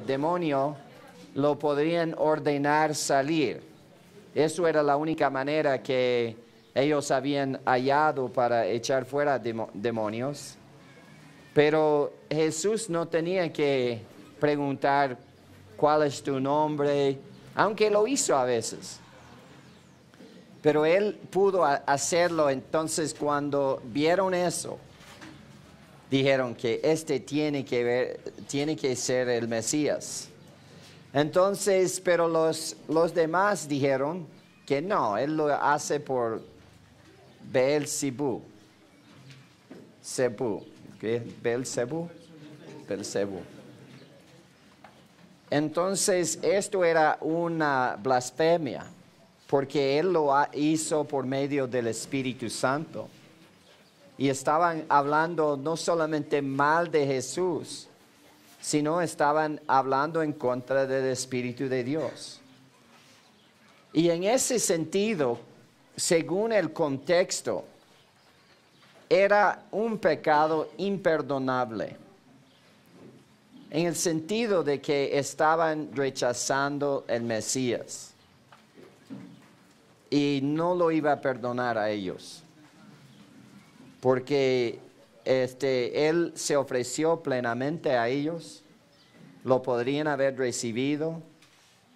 demonio lo podrían ordenar salir. Eso era la única manera que ellos habían hallado para echar fuera demonios. Pero Jesús no tenía que preguntar cuál es tu nombre, aunque lo hizo a veces. Pero él pudo hacerlo. Entonces cuando vieron eso, dijeron que este tiene que ser el Mesías. Entonces, pero los demás dijeron que no, él lo hace por Beelzebú. ¿Qué? Beelzebú. Entonces, esto era una blasfemia, porque él lo hizo por medio del Espíritu Santo. Y estaban hablando no solamente mal de Jesús, sino estaban hablando en contra del Espíritu de Dios. Y en ese sentido, según el contexto, era un pecado imperdonable. En el sentido de que estaban rechazando el Mesías. Y no lo iba a perdonar a ellos. Porque él se ofreció plenamente a ellos, lo podrían haber recibido,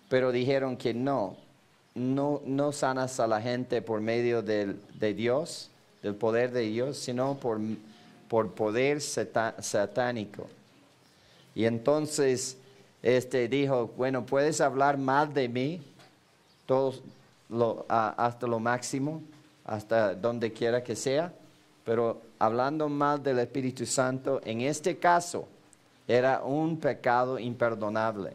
pero dijeron que no sanas a la gente por medio de Dios, del poder de Dios, sino por poder satánico. Y entonces dijo, bueno, puedes hablar mal de mí, hasta lo máximo, hasta donde quiera que sea, pero hablando mal del Espíritu Santo, en este caso, era un pecado imperdonable.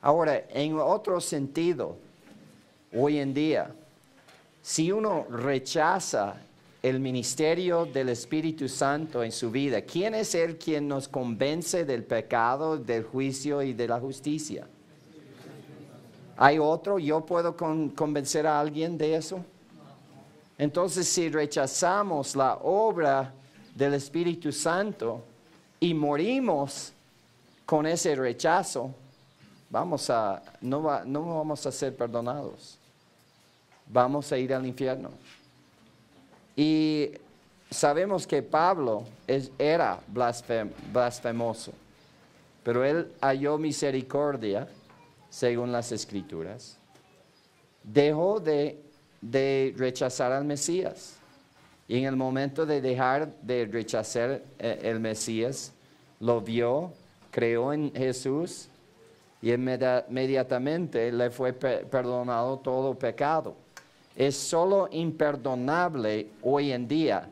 Ahora, en otro sentido, hoy en día, si uno rechaza el ministerio del Espíritu Santo en su vida, ¿quién es Él quien nos convence del pecado, del juicio y de la justicia? ¿Hay otro? ¿Yo puedo convencer a alguien de eso? Entonces, si rechazamos la obra del Espíritu Santo y morimos con ese rechazo, no vamos a ser perdonados. Vamos a ir al infierno. Y sabemos que Pablo era blasfemoso, pero él halló misericordia, según las Escrituras. Dejó de rechazar al Mesías. Y en el momento de dejar de rechazar el Mesías, lo vio, creó en Jesús y inmediatamente le fue perdonado todo pecado. Es solo imperdonable hoy en día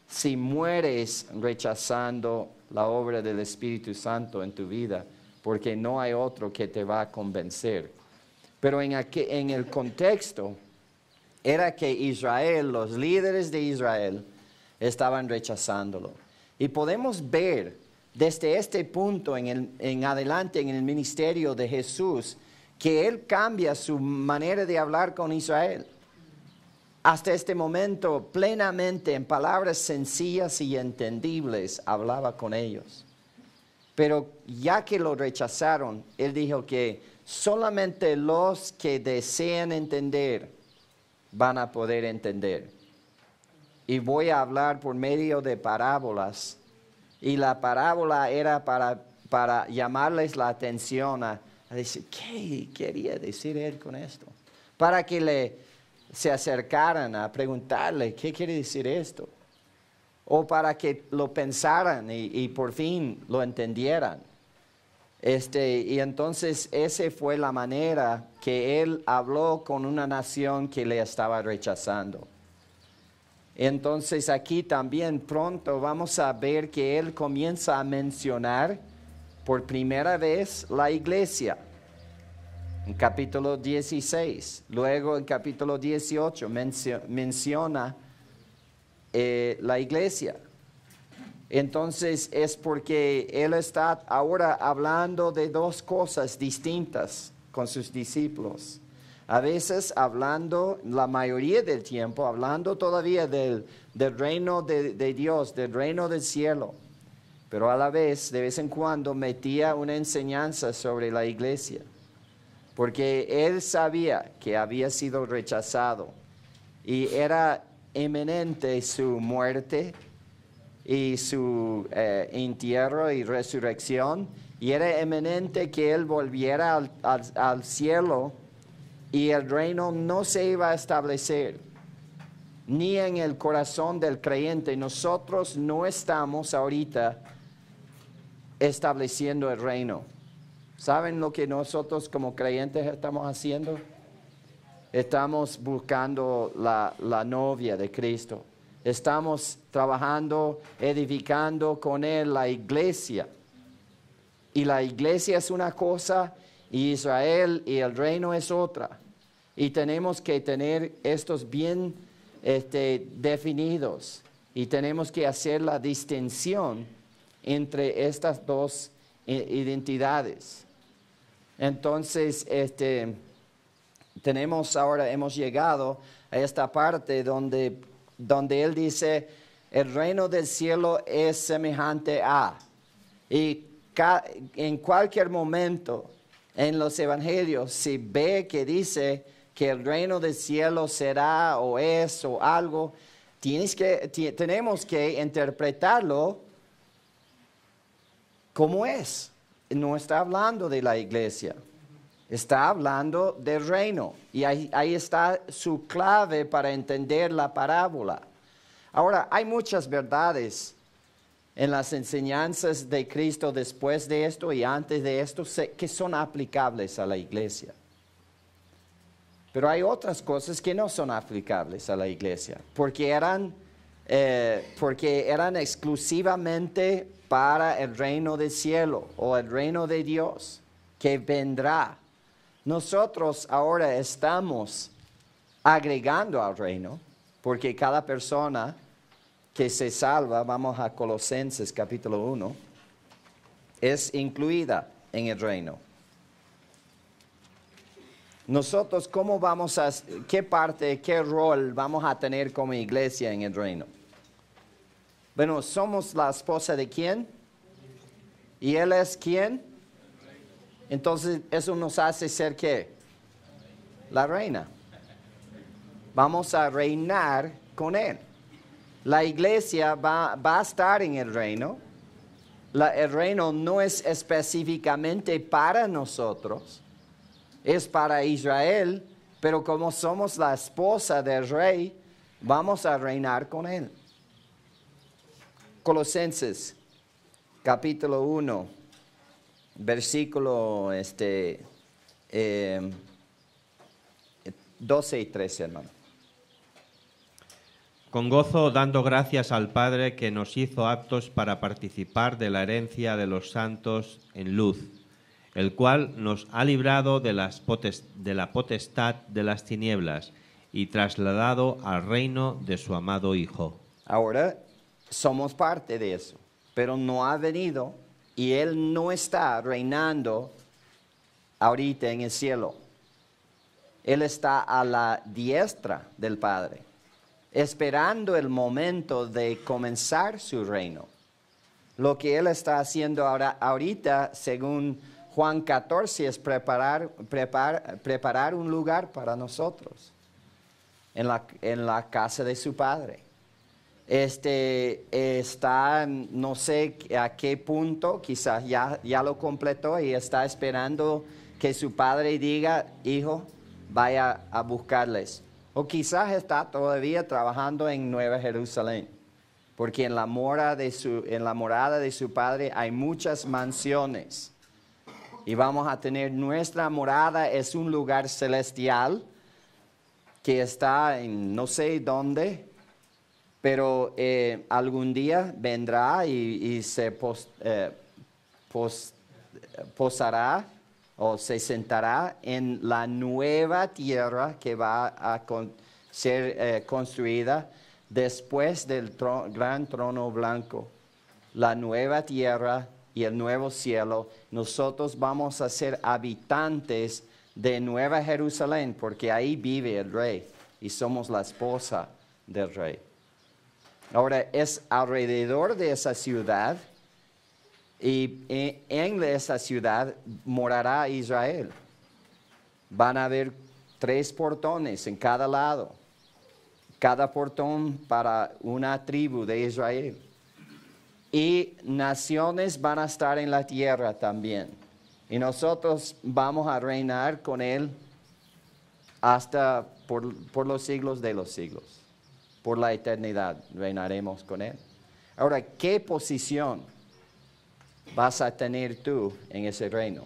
si mueres rechazando la obra del Espíritu Santo en tu vida, porque no hay otro que te va a convencer. Pero en el contexto era que Israel, los líderes de Israel, estaban rechazándolo. Y podemos ver desde este punto en adelante en el ministerio de Jesús, que Él cambia su manera de hablar con Israel. Hasta este momento, plenamente, en palabras sencillas y entendibles, hablaba con ellos. Pero ya que lo rechazaron, Él dijo que solamente los que desean entender van a poder entender. Y voy a hablar por medio de parábolas. Y la parábola era para llamarles la atención a decir, ¿qué quería decir Él con esto? Para que se acercaran a preguntarle, ¿qué quiere decir esto? O para que lo pensaran y por fin lo entendieran. Y entonces esa fue la manera que Él habló con una nación que le estaba rechazando. Entonces aquí también pronto vamos a ver que Él comienza a mencionar por primera vez la iglesia. En capítulo 16, luego en capítulo 18 menciona la iglesia. Entonces es porque Él está ahora hablando de dos cosas distintas con sus discípulos. A veces hablando, la mayoría del tiempo, hablando todavía del reino de Dios, del reino del cielo. pero a la vez, de vez en cuando, metía una enseñanza sobre la iglesia, porque él sabía que había sido rechazado y era inminente su muerte y su entierro y resurrección, y era inminente que él volviera al cielo y el reino no se iba a establecer ni en el corazón del creyente. Nosotros no estamos ahorita estableciendo el reino. ¿Saben lo que nosotros como creyentes estamos haciendo? Estamos buscando la novia de Cristo. Estamos trabajando, edificando con Él la iglesia. Y la iglesia es una cosa, y Israel y el reino es otra. Y tenemos que tener estos bien definidos. Y tenemos que hacer la distinción entre estas dos identidades. Entonces, hemos llegado a esta parte donde él dice, el reino del cielo es semejante a. Y en cualquier momento en los evangelios, si ve que dice que el reino del cielo será o es o algo, tenemos que interpretarlo como es. No está hablando de la iglesia, está hablando del reino. Y ahí está su clave para entender la parábola. Ahora, hay muchas verdades en las enseñanzas de Cristo después de esto y antes de esto que son aplicables a la iglesia. Pero hay otras cosas que no son aplicables a la iglesia, porque eran exclusivamente para el reino del cielo o el reino de Dios que vendrá. Nosotros ahora estamos agregando al reino, porque cada persona que se salva, vamos a Colosenses capítulo 1, es incluida en el reino. Nosotros, qué rol vamos a tener como iglesia en el reino? Bueno, ¿somos la esposa de quién? ¿Y él es quién? Entonces, eso nos hace ser ¿qué? La reina. Vamos a reinar con él. La iglesia va a estar en el reino. El reino no es específicamente para nosotros, es para Israel, pero como somos la esposa del rey, vamos a reinar con él. Colosenses, capítulo 1, versículo 12 y 13, hermano. Con gozo dando gracias al Padre que nos hizo aptos para participar de la herencia de los santos en luz, el cual nos ha librado de la potestad de las tinieblas y trasladado al reino de su amado Hijo. Ahora somos parte de eso, pero no ha venido y Él no está reinando ahorita en el cielo. Él está a la diestra del Padre, esperando el momento de comenzar su reino. Lo que Él está haciendo ahorita, según Juan 14, es preparar un lugar para nosotros en la casa de su Padre. Está, no sé a qué punto, quizás ya lo completó y está esperando que su Padre diga, hijo, vaya a buscarles. O quizás está todavía trabajando en Nueva Jerusalén, porque en la morada de su Padre hay muchas mansiones. Y vamos a tener nuestra morada, es un lugar celestial que está en no sé dónde, pero algún día vendrá y se posará o se sentará en la nueva tierra que va a ser construida después del gran trono blanco. La nueva tierra y el nuevo cielo. Nosotros vamos a ser habitantes de Nueva Jerusalén, porque ahí vive el rey y somos la esposa del rey. Ahora, es alrededor de esa ciudad Y en esa ciudad morará Israel. Van a haber 3 portones en cada lado. Cada portón para una tribu de Israel. Y naciones van a estar en la tierra también. Y nosotros vamos a reinar con Él hasta por los siglos de los siglos. Por la eternidad reinaremos con Él. Ahora, ¿qué posición vas a tener tú en ese reino?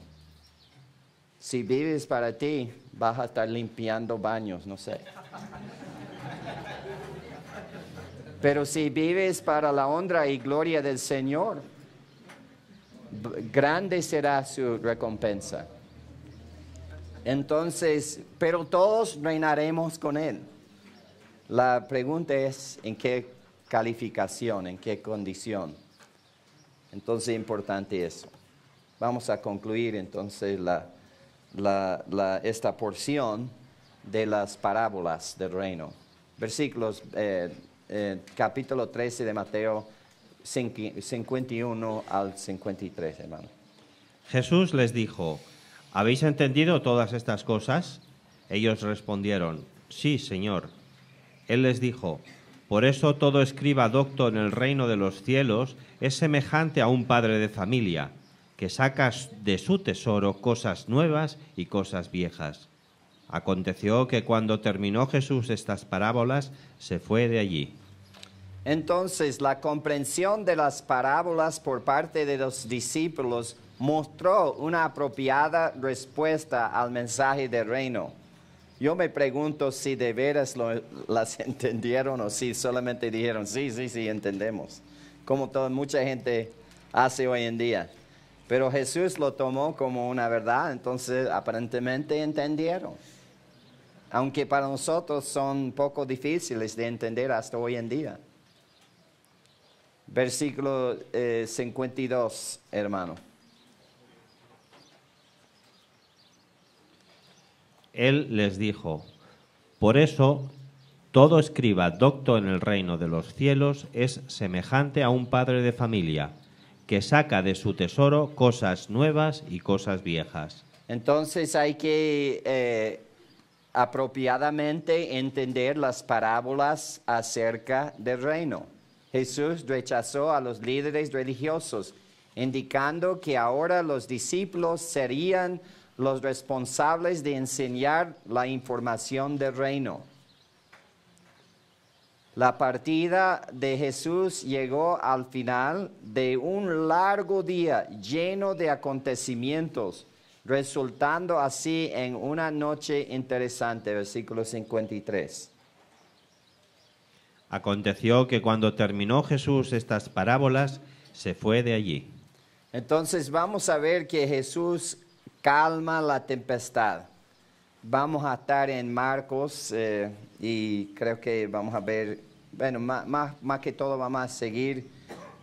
Si vives para ti, vas a estar limpiando baños, no sé. Pero si vives para la honra y gloria del Señor, grande será su recompensa. Entonces, pero todos reinaremos con Él. La pregunta es, ¿en qué calificación, en qué condición? Entonces, es importante eso. Vamos a concluir entonces esta porción de las parábolas del reino. Versículos, capítulo 13 de Mateo, 51 al 53, hermano. Jesús les dijo, ¿habéis entendido todas estas cosas? Ellos respondieron, sí, Señor. Él les dijo, por eso todo escriba docto en el reino de los cielos es semejante a un padre de familia, que saca de su tesoro cosas nuevas y cosas viejas. Aconteció que cuando terminó Jesús estas parábolas, se fue de allí. Entonces, la comprensión de las parábolas por parte de los discípulos mostró una apropiada respuesta al mensaje del reino. Yo me pregunto si de veras las entendieron o si solamente dijeron, sí, entendemos. Como mucha gente hace hoy en día. Pero Jesús lo tomó como una verdad, entonces aparentemente entendieron. Aunque para nosotros son un poco difíciles de entender hasta hoy en día. Versículo 52, hermano. Él les dijo, por eso todo escriba docto en el reino de los cielos es semejante a un padre de familia, que saca de su tesoro cosas nuevas y cosas viejas. Entonces hay que apropiadamente entender las parábolas acerca del reino. Jesús rechazó a los líderes religiosos, indicando que ahora los discípulos serían los responsables de enseñar la información del reino. La partida de Jesús llegó al final de un largo día lleno de acontecimientos, resultando así en una noche interesante, versículo 53. Aconteció que cuando terminó Jesús estas parábolas, se fue de allí. Entonces vamos a ver que Jesús calma la tempestad. Vamos a estar en Marcos y creo que vamos a ver, bueno, más que todo vamos a seguir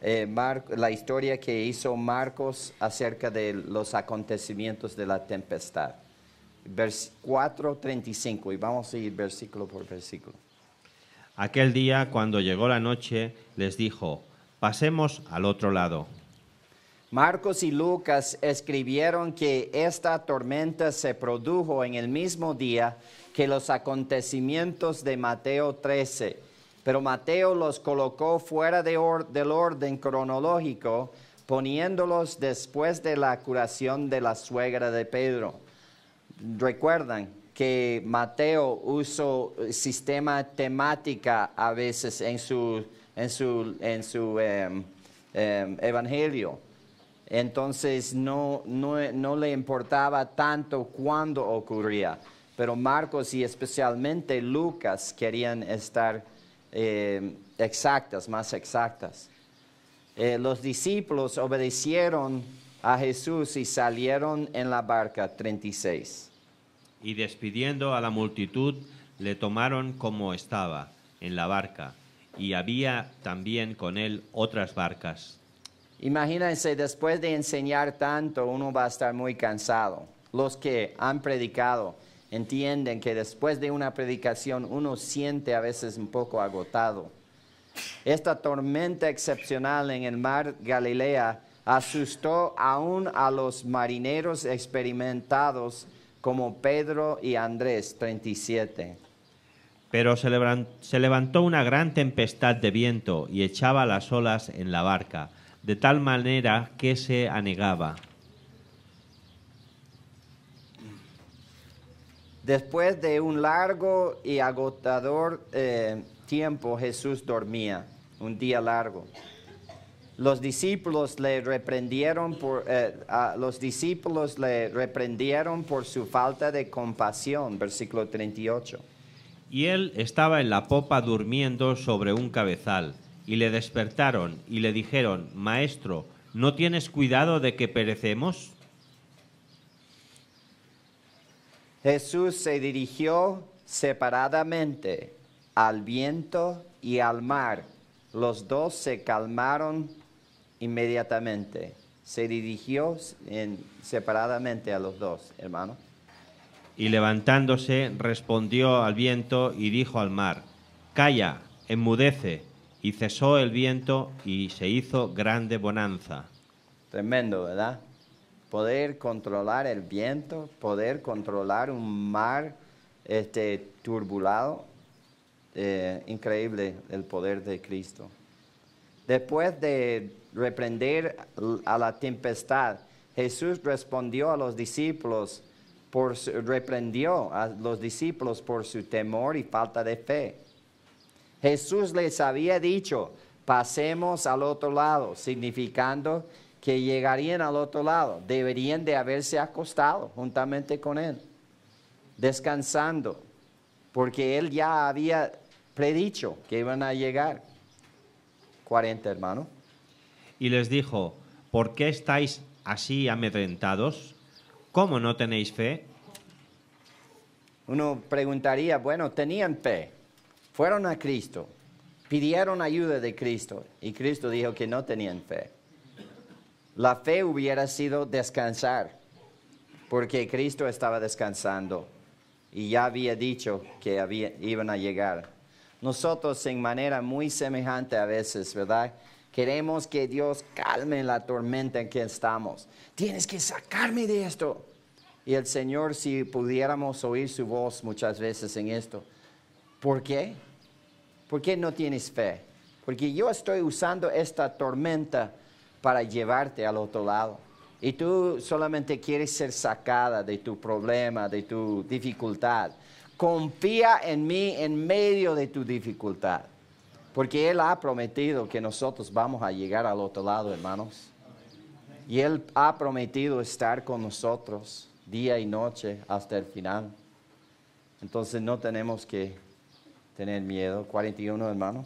la historia que hizo Marcos acerca de los acontecimientos de la tempestad. 4:35 y vamos a ir versículo por versículo. Aquel día, cuando llegó la noche, les dijo, pasemos al otro lado. Marcos y Lucas escribieron que esta tormenta se produjo en el mismo día que los acontecimientos de Mateo 13, pero Mateo los colocó fuera del orden cronológico, poniéndolos después de la curación de la suegra de Pedro. Recuerdan que Mateo usó sistema temática a veces en su evangelio. Entonces no le importaba tanto cuándo ocurría. Pero Marcos y especialmente Lucas querían estar más exactas. Los discípulos obedecieron a Jesús y salieron en la barca, 36. Y despidiendo a la multitud, le tomaron como estaba, en la barca, y había también con él otras barcas. Imagínense, después de enseñar tanto, uno va a estar muy cansado. Los que han predicado entienden que después de una predicación uno siente a veces un poco agotado. Esta tormenta excepcional en el mar Galilea asustó aún a los marineros experimentados como Pedro y Andrés. 37. Pero se levantó una gran tempestad de viento y echaba las olas en la barca, de tal manera que se anegaba. Después de un largo y agotador tiempo, Jesús dormía, un día largo. Los discípulos le reprendieron por su falta de compasión, versículo 38. Y él estaba en la popa durmiendo sobre un cabezal, y le despertaron y le dijeron: Maestro, ¿no tienes cuidado de que perecemos? Jesús se dirigió separadamente al viento y al mar. Los dos se calmaron inmediatamente. Se dirigió separadamente a los dos, hermano. Y levantándose, respondió al viento y dijo al mar: Calla, enmudece. Y cesó el viento y se hizo grande bonanza. Tremendo, ¿verdad? Poder controlar el viento, poder controlar un mar turbulado. Increíble el poder de Cristo. Después de reprender a la tempestad, Jesús reprendió a los discípulos por su temor y falta de fe. Jesús les había dicho: pasemos al otro lado, significando que llegarían al otro lado. Deberían de haberse acostado juntamente con Él, descansando, porque Él ya había predicho que iban a llegar. 40, hermano. Y les dijo: ¿Por qué estáis así amedrentados? ¿Cómo no tenéis fe? Uno preguntaría, bueno, tenían fe, fueron a Cristo, pidieron ayuda de Cristo, y Cristo dijo que no tenían fe. La fe hubiera sido descansar, porque Cristo estaba descansando y ya había dicho que iban a llegar. Nosotros en manera muy semejante a veces, ¿verdad? Queremos que Dios calme la tormenta en que estamos. Tienes que sacarme de esto. Y el Señor, si pudiéramos oír su voz muchas veces en esto. ¿Por qué? ¿Por qué no tienes fe? Porque yo estoy usando esta tormenta para llevarte al otro lado. Y tú solamente quieres ser sacada de tu problema, de tu dificultad. Confía en mí en medio de tu dificultad. Porque Él ha prometido que nosotros vamos a llegar al otro lado, hermanos. Y Él ha prometido estar con nosotros día y noche hasta el final. Entonces no tenemos que tener miedo. 41, hermano.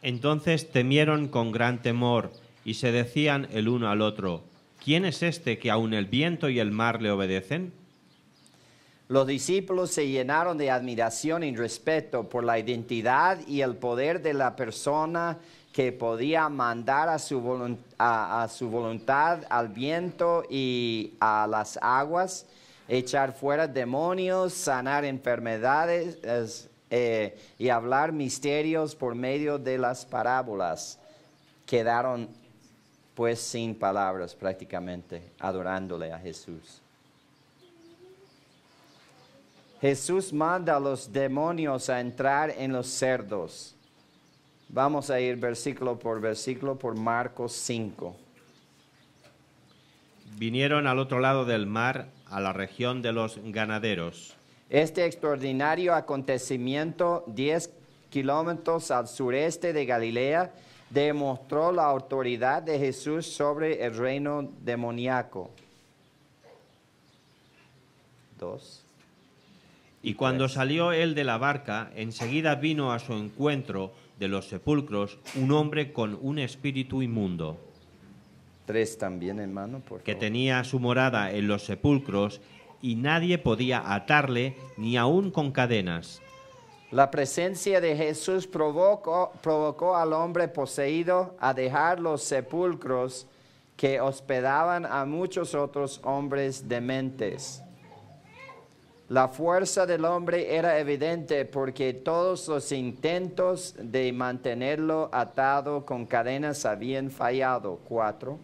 Entonces temieron con gran temor y se decían el uno al otro: ¿Quién es este que aun el viento y el mar le obedecen? Los discípulos se llenaron de admiración y respeto por la identidad y el poder de la persona que podía mandar a su voluntad al viento y a las aguas, echar fuera demonios, sanar enfermedades y hablar misterios por medio de las parábolas. Quedaron pues sin palabras prácticamente, adorándole a Jesús. Jesús manda a los demonios a entrar en los cerdos. Vamos a ir versículo por Marcos 5. Vinieron al otro lado del mar, a la región de los ganaderos. Este extraordinario acontecimiento, 10 kilómetros al sureste de Galilea, demostró la autoridad de Jesús sobre el reino demoníaco. 2. Y cuando salió él de la barca, enseguida vino a su encuentro de los sepulcros un hombre con un espíritu inmundo. 3 también, hermano, por favor. Que tenía su morada en los sepulcros y nadie podía atarle ni aun con cadenas. La presencia de Jesús provocó al hombre poseído a dejar los sepulcros que hospedaban a muchos otros hombres dementes. La fuerza del hombre era evidente porque todos los intentos de mantenerlo atado con cadenas habían fallado. 4.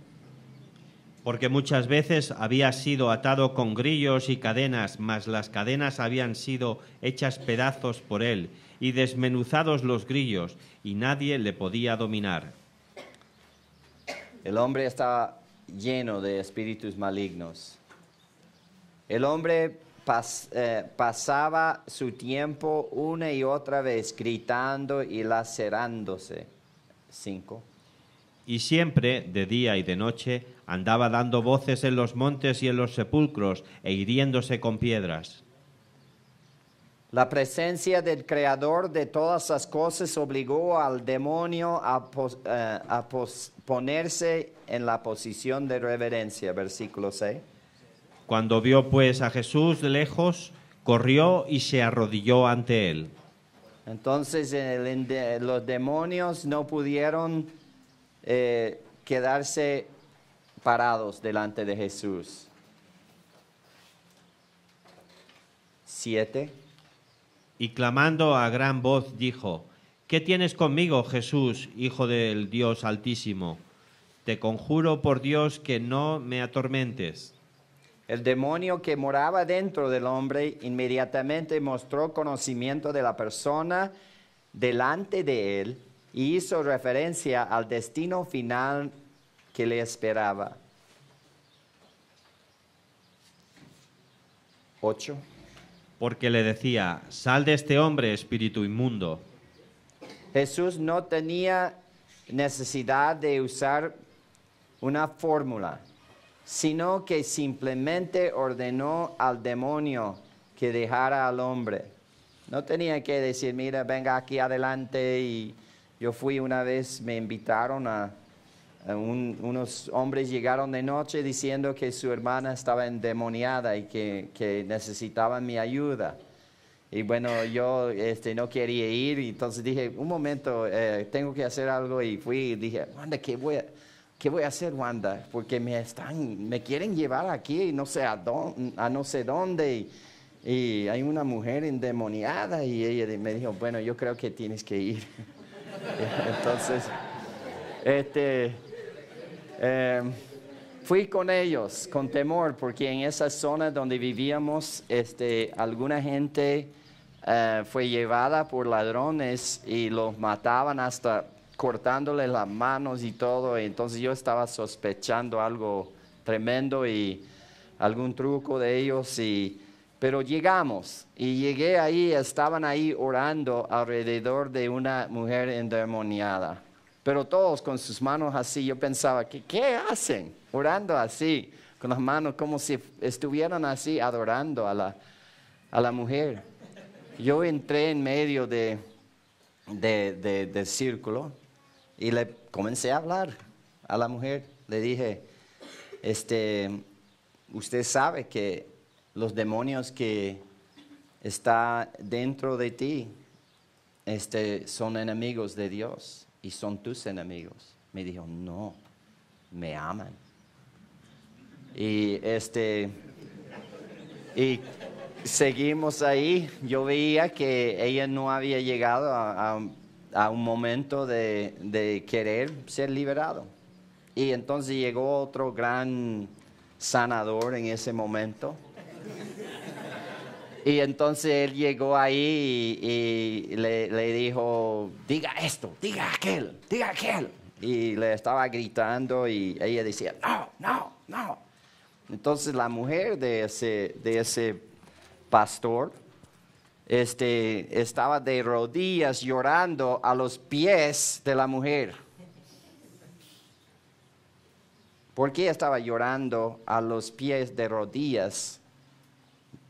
porque muchas veces había sido atado con grillos y cadenas, mas las cadenas habían sido hechas pedazos por él, y desmenuzados los grillos, y nadie le podía dominar. El hombre estaba lleno de espíritus malignos. El hombre pasaba su tiempo una y otra vez gritando y lacerándose. 5. Y siempre, de día y de noche, andaba dando voces en los montes y en los sepulcros, e hiriéndose con piedras. La presencia del Creador de todas las cosas obligó al demonio a ponerse en la posición de reverencia. Versículo 6. Cuando vio pues a Jesús de lejos, corrió y se arrodilló ante él. Entonces los demonios no pudieron quedarse parados delante de Jesús. 7. Y clamando a gran voz dijo: ¿Qué tienes conmigo, Jesús, Hijo del Dios Altísimo? Te conjuro por Dios que no me atormentes. El demonio que moraba dentro del hombre inmediatamente mostró conocimiento de la persona delante de él y hizo referencia al destino final que le esperaba. 8. Porque le decía: sal de este hombre, espíritu inmundo. Jesús no tenía necesidad de usar una fórmula, sino que simplemente ordenó al demonio que dejara al hombre. No tenía que decir: mira, venga aquí adelante. Y yo fui una vez, me invitaron unos hombres llegaron de noche diciendo que su hermana estaba endemoniada y que necesitaban mi ayuda. Y bueno, yo no quería ir, y entonces dije: un momento, tengo que hacer algo. Y fui y dije: Wanda, ¿qué voy a hacer, Wanda? Porque me quieren llevar aquí y no sé a no sé dónde. Y hay una mujer endemoniada. Y ella me dijo: bueno, yo creo que tienes que ir. Entonces, fui con ellos con temor, porque en esa zona donde vivíamos, alguna gente fue llevada por ladrones y los mataban hasta cortándole las manos y todo. Y entonces yo estaba sospechando algo tremendo y algún truco de ellos. Pero llegamos y llegué ahí, estaban ahí orando alrededor de una mujer endemoniada. Pero todos con sus manos así. Yo pensaba: ¿qué hacen? Orando así, con las manos como si estuvieran así adorando a la mujer. Yo entré en medio del círculo y le comencé a hablar a la mujer. Le dije: usted sabe que los demonios que están dentro de ti son enemigos de Dios y son tus enemigos. Me dijo: no, me aman. Y seguimos ahí. Yo veía que ella no había llegado a un momento de querer ser liberado. Y entonces llegó otro gran sanador en ese momento. Y entonces él llegó ahí y le dijo: diga esto, diga aquel, diga aquel. Y le estaba gritando y ella decía: no, no, no. Entonces la mujer de ese pastor estaba de rodillas llorando a los pies de la mujer. ¿Por qué estaba llorando a los pies de rodillas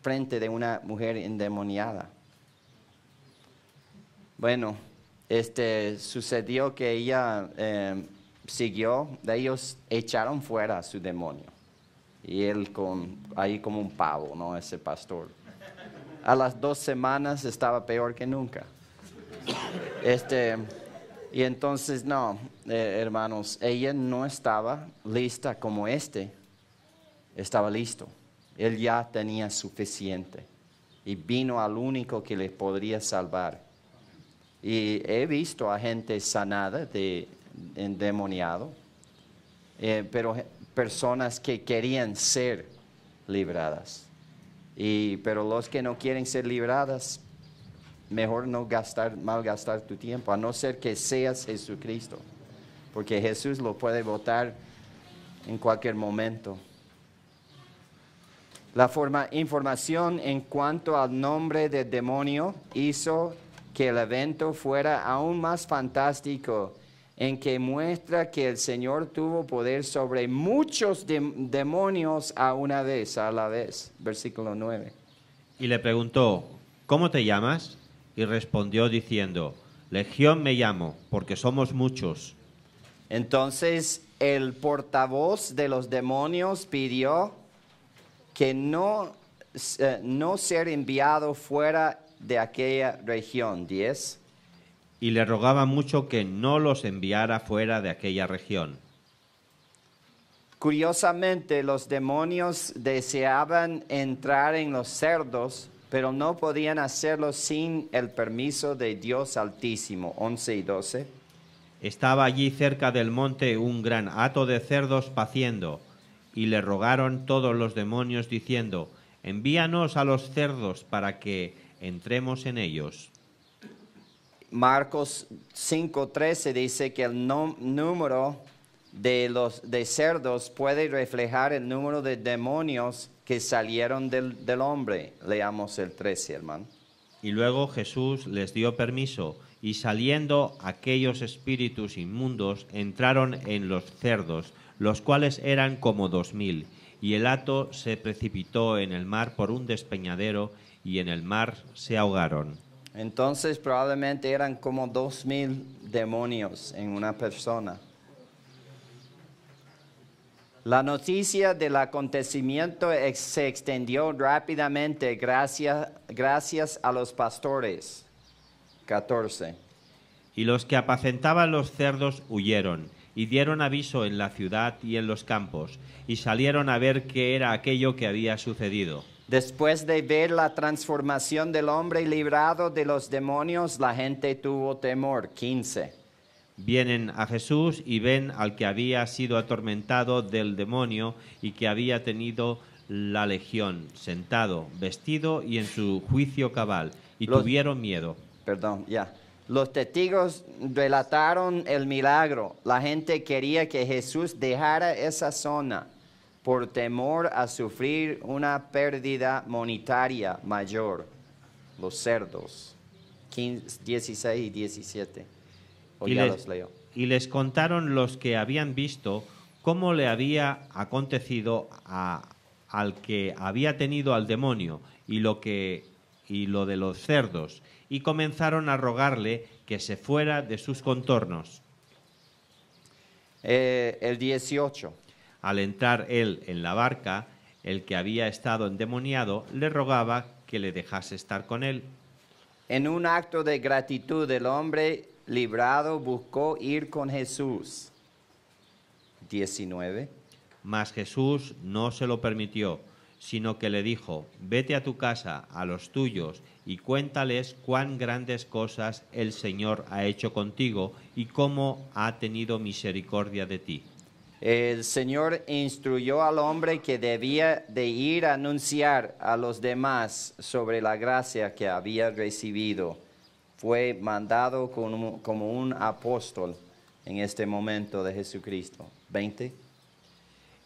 frente de una mujer endemoniada? Bueno, sucedió que ella siguió. Ellos echaron fuera a su demonio. Y él ahí como un pavo, ¿no? Ese pastor. A las 2 semanas estaba peor que nunca. Y entonces, no, hermanos, ella no estaba lista como estaba listo. Él ya tenía suficiente y vino al único que le podría salvar. Y he visto a gente sanada de endemoniado, pero personas que querían ser libradas. Pero los que no quieren ser libradas, mejor no malgastar tu tiempo, a no ser que seas Jesucristo, porque Jesús lo puede botar en cualquier momento. La información en cuanto al nombre del demonio hizo que el evento fuera aún más fantástico, en que muestra que el Señor tuvo poder sobre muchos demonios a la vez. Versículo 9. Y le preguntó, ¿cómo te llamas? Y respondió diciendo, Legión me llamo, porque somos muchos. Entonces el portavoz de los demonios pidió que no ser enviado fuera de aquella región. 10. Y le rogaba mucho que no los enviara fuera de aquella región. Curiosamente, los demonios deseaban entrar en los cerdos, pero no podían hacerlo sin el permiso de Dios Altísimo. 11 y 12. Estaba allí cerca del monte un gran hato de cerdos paciendo, y le rogaron todos los demonios diciendo, envíanos a los cerdos para que entremos en ellos. Marcos 5:13 dice que el número de cerdos puede reflejar el número de demonios que salieron del hombre. Leamos el 13, hermano. Y luego Jesús les dio permiso, y saliendo aquellos espíritus inmundos entraron en los cerdos, los cuales eran como 2000, y el hato se precipitó en el mar por un despeñadero, y en el mar se ahogaron. Entonces probablemente eran como 2000 demonios en una persona. La noticia del acontecimiento se extendió rápidamente gracias a los pastores. 14. Y los que apacentaban los cerdos huyeron, y dieron aviso en la ciudad y en los campos, y salieron a ver qué era aquello que había sucedido. Después de ver la transformación del hombre librado de los demonios, la gente tuvo temor. 15. Vienen a Jesús y ven al que había sido atormentado del demonio y que había tenido la legión, sentado, vestido y en su juicio cabal, y tuvieron miedo. Los testigos relataron el milagro. La gente quería que Jesús dejara esa zona por temor a sufrir una pérdida monetaria mayor. Los cerdos. 16 y 17. Y les contaron los que habían visto cómo le había acontecido al que había tenido al demonio y lo de los cerdos, y comenzaron a rogarle que se fuera de sus contornos. El 18. Al entrar él en la barca, el que había estado endemoniado le rogaba que le dejase estar con él. En un acto de gratitud, el hombre librado buscó ir con Jesús. 19. Mas Jesús no se lo permitió, sino que le dijo, vete a tu casa, a los tuyos, y cuéntales cuán grandes cosas el Señor ha hecho contigo y cómo ha tenido misericordia de ti. El Señor instruyó al hombre que debía de ir a anunciar a los demás sobre la gracia que había recibido. Fue mandado como un apóstol en este momento de Jesucristo. 20.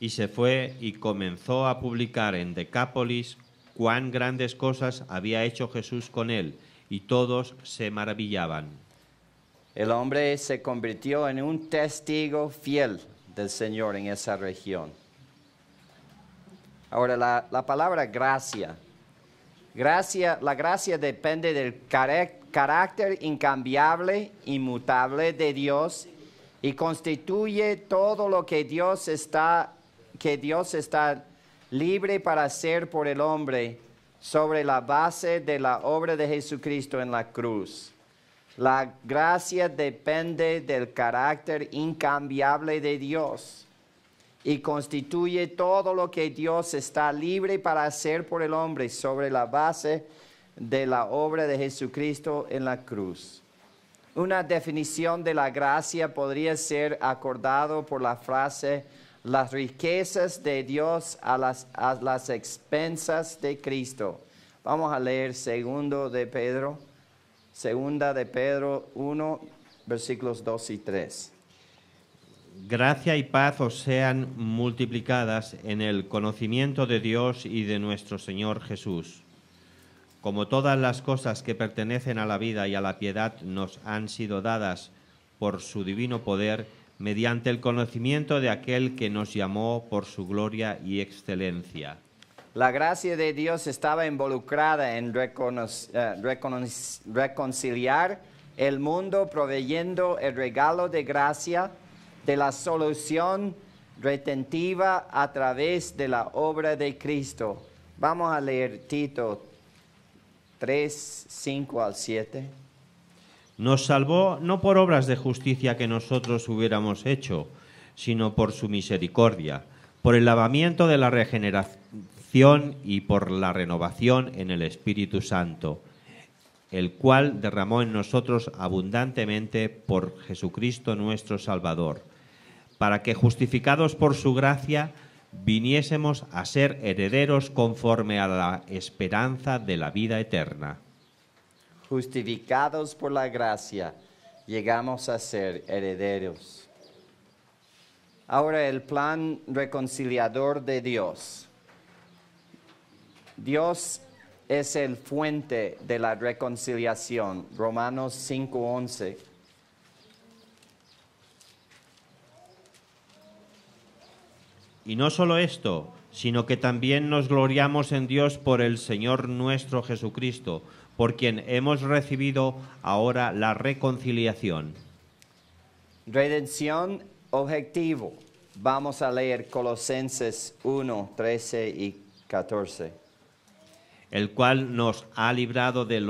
Y se fue y comenzó a publicar en Decápolis cuán grandes cosas había hecho Jesús con él, y todos se maravillaban. El hombre se convirtió en un testigo fiel del Señor en esa región. Ahora, la palabra gracia. La gracia depende del carácter incambiable, inmutable de Dios, y constituye todo lo que Dios está libre para hacer por el hombre sobre la base de la obra de Jesucristo en la cruz. La gracia depende del carácter incambiable de Dios y constituye todo lo que Dios está libre para hacer por el hombre sobre la base de la obra de Jesucristo en la cruz. Una definición de la gracia podría ser acordado por la frase, las riquezas de Dios a las expensas de Cristo. Vamos a leer segunda de Pedro 1, versículos 2 y 3. Gracia y paz os sean multiplicadas en el conocimiento de Dios y de nuestro Señor Jesús. Como todas las cosas que pertenecen a la vida y a la piedad nos han sido dadas por su divino poder, mediante el conocimiento de aquel que nos llamó por su gloria y excelencia. La gracia de Dios estaba involucrada en reconciliar el mundo, proveyendo el regalo de gracia de la solución redentiva a través de la obra de Cristo. Vamos a leer Tito 3, 5 al 7. Nos salvó no por obras de justicia que nosotros hubiéramos hecho, sino por su misericordia, por el lavamiento de la regeneración y por la renovación en el Espíritu Santo, el cual derramó en nosotros abundantemente por Jesucristo nuestro Salvador, para que, justificados por su gracia, viniésemos a ser herederos conforme a la esperanza de la vida eterna. Justificados por la gracia, llegamos a ser herederos. Ahora el plan reconciliador de Dios. Dios es el fuente de la reconciliación. Romanos 5:11. Y no solo esto, sino que también nos gloriamos en Dios por el Señor nuestro Jesucristo, por quien hemos recibido ahora la reconciliación. Redención objetivo. Vamos a leer Colosenses 1, 13 y 14. El cual nos ha librado de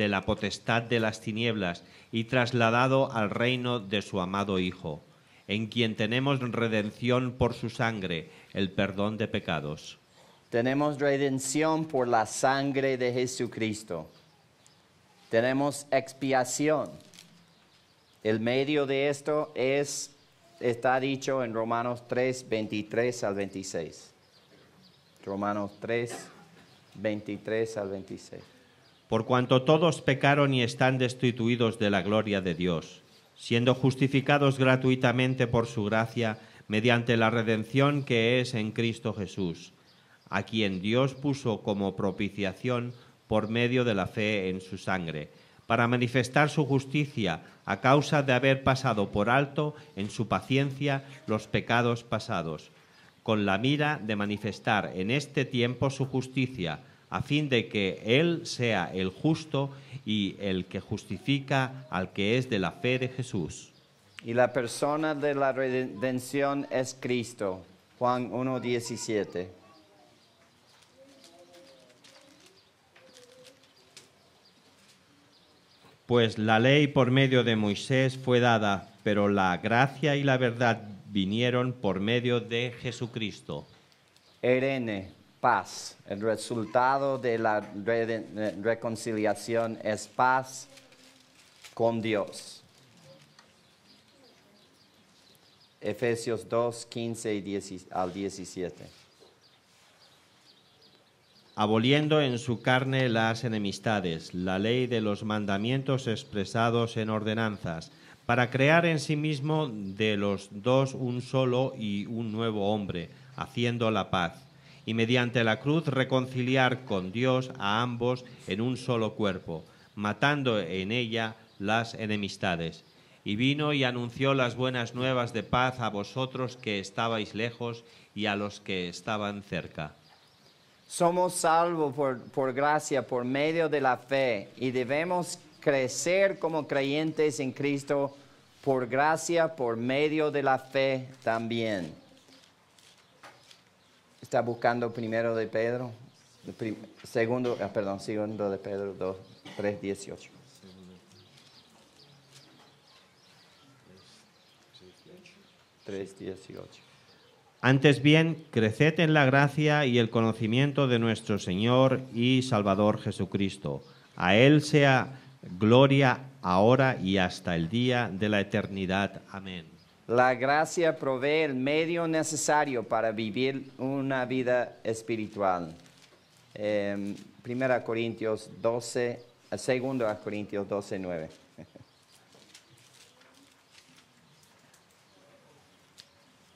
la potestad de las tinieblas y trasladado al reino de su amado Hijo, en quien tenemos redención por su sangre, el perdón de pecados. Tenemos redención por la sangre de Jesucristo. Tenemos expiación. El medio de esto está dicho en Romanos 3, 23 al 26. Romanos 3, 23 al 26. Por cuanto todos pecaron y están destituidos de la gloria de Dios, siendo justificados gratuitamente por su gracia, mediante la redención que es en Cristo Jesús, a quien Dios puso como propiciación por medio de la fe en su sangre, para manifestar su justicia a causa de haber pasado por alto en su paciencia los pecados pasados, con la mira de manifestar en este tiempo su justicia, a fin de que Él sea el justo y el que justifica al que es de la fe de Jesús. Y la persona de la redención es Cristo. Juan 1:17. Pues la ley por medio de Moisés fue dada, pero la gracia y la verdad vinieron por medio de Jesucristo. Erene, paz. El resultado de la reconciliación es paz con Dios. Efesios 2, 15 al 17. Aboliendo en su carne las enemistades, la ley de los mandamientos expresados en ordenanzas, para crear en sí mismo de los dos un solo y un nuevo hombre, haciendo la paz, y mediante la cruz reconciliar con Dios a ambos en un solo cuerpo, matando en ella las enemistades. Y vino y anunció las buenas nuevas de paz a vosotros que estabais lejos y a los que estaban cerca. Somos salvos por gracia, por medio de la fe, y debemos crecer como creyentes en Cristo por gracia, por medio de la fe también. ¿Está buscando primero de Pedro? Segundo de Pedro 2, 3, 18. Antes bien, creced en la gracia y el conocimiento de nuestro Señor y Salvador Jesucristo. A Él sea gloria ahora y hasta el día de la eternidad. Amén. La gracia provee el medio necesario para vivir una vida espiritual. 1 Corintios 12, 2 Corintios 12, 9.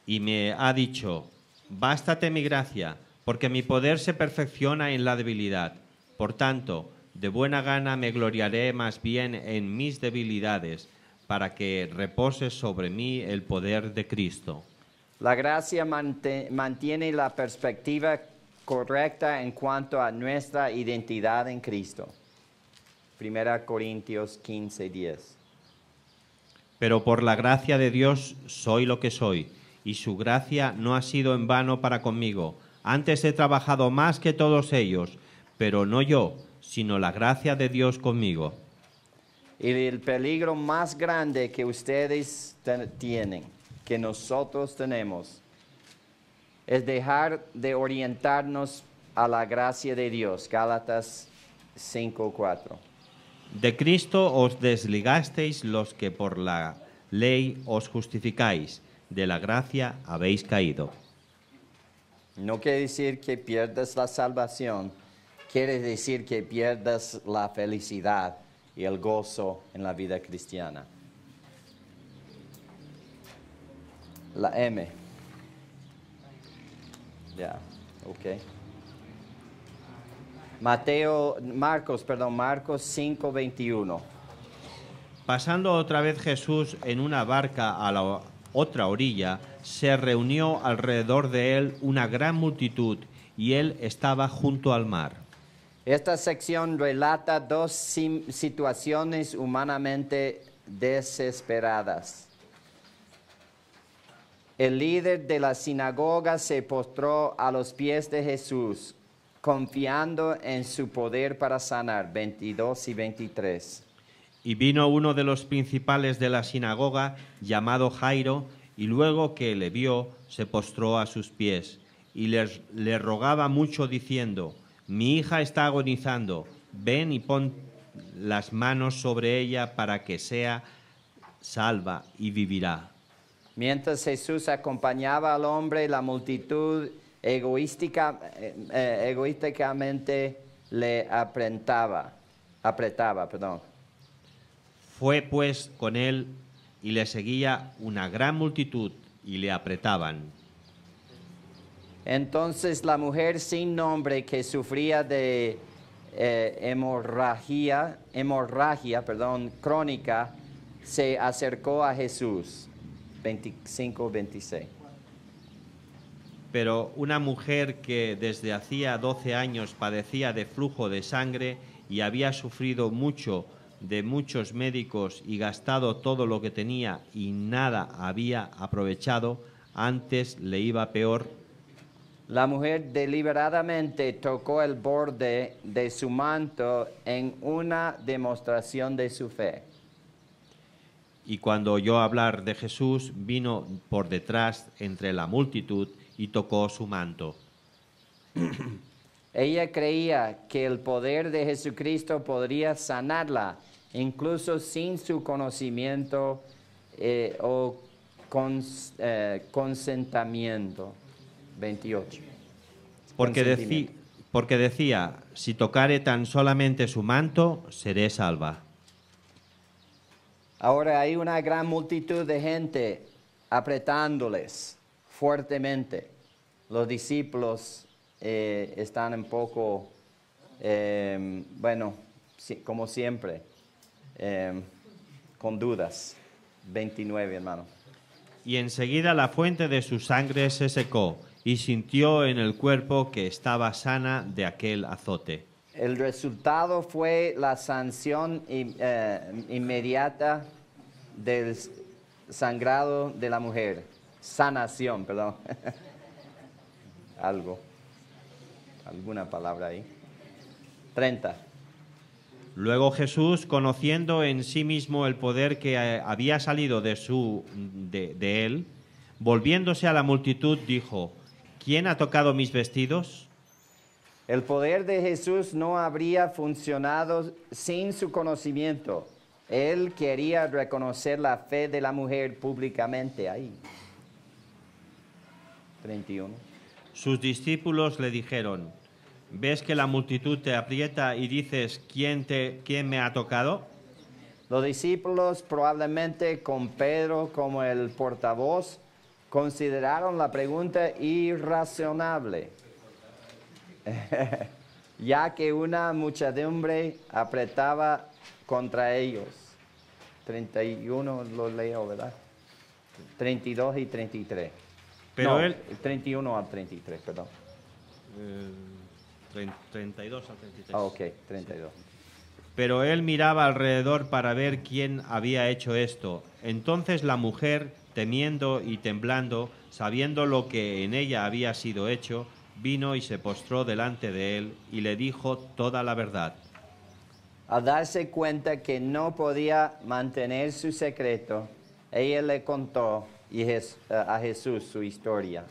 Y me ha dicho, bástate mi gracia, porque mi poder se perfecciona en la debilidad. Por tanto, de buena gana me gloriaré más bien en mis debilidades, para que repose sobre mí el poder de Cristo. La gracia mantiene la perspectiva correcta en cuanto a nuestra identidad en Cristo. 1 Corintios 15, 10. Pero por la gracia de Dios soy lo que soy, y su gracia no ha sido en vano para conmigo. Antes he trabajado más que todos ellos, pero no yo, sino la gracia de Dios conmigo. Y el peligro más grande que ustedes tienen, que nosotros tenemos, es dejar de orientarnos a la gracia de Dios. Gálatas 5:4. De Cristo os desligasteis los que por la ley os justificáis, de la gracia habéis caído. No quiere decir que pierdas la salvación, quiere decir que pierdas la felicidad y el gozo en la vida cristiana. La M. Ya, ok. Marcos 5:21. Pasando otra vez Jesús en una barca a la otra orilla, se reunió alrededor de él una gran multitud, y él estaba junto al mar. Esta sección relata dos situaciones humanamente desesperadas. El líder de la sinagoga se postró a los pies de Jesús, confiando en su poder para sanar. 22 y 23. Y vino uno de los principales de la sinagoga, llamado Jairo, y luego que le vio, se postró a sus pies, y le rogaba mucho, diciendo, mi hija está agonizando, ven y pon las manos sobre ella para que sea salva y vivirá. Mientras Jesús acompañaba al hombre, la multitud egoísticamente le apretaba. Fue pues con él y le seguía una gran multitud y le apretaban. Entonces la mujer sin nombre que sufría de hemorragia crónica se acercó a Jesús. 25-26. Pero una mujer que desde hacía 12 años padecía de flujo de sangre y había sufrido mucho de muchos médicos y gastado todo lo que tenía y nada había aprovechado, antes le iba peor. La mujer deliberadamente tocó el borde de su manto en una demostración de su fe. Y cuando oyó hablar de Jesús, vino por detrás entre la multitud y tocó su manto. Ella creía que el poder de Jesucristo podría sanarla, incluso sin su conocimiento o consentimiento. 28. Porque decía, si tocare tan solamente su manto, seré salva. Ahora hay una gran multitud de gente apretándoles fuertemente. Los discípulos están un poco, como siempre, con dudas. 29, hermano. Y enseguida la fuente de su sangre se secó, y sintió en el cuerpo que estaba sana de aquel azote. El resultado fue la sanción inmediata del sangrado de la mujer. Sanación, perdón. Alguna palabra ahí. 30. Luego Jesús, conociendo en sí mismo el poder que había salido de él, volviéndose a la multitud, dijo, ¿quién ha tocado mis vestidos? El poder de Jesús no habría funcionado sin su conocimiento. Él quería reconocer la fe de la mujer públicamente ahí. 31. Sus discípulos le dijeron, ¿ves que la multitud te aprieta y dices, ¿quién me ha tocado? Los discípulos, probablemente con Pedro como el portavoz, consideraron la pregunta irrazonable, ya que una muchedumbre apretaba contra ellos. 31 lo leo, ¿verdad? 32 y 33. Pero no, él... 31 al 33, perdón. 32 al 33. Ah, ok, 32. Pero él miraba alrededor para ver quién había hecho esto. Entonces la mujer, temiendo y temblando, sabiendo lo que en ella había sido hecho, vino y se postró delante de él y le dijo toda la verdad. Al darse cuenta que no podía mantener su secreto, ella le contó a Jesús su historia.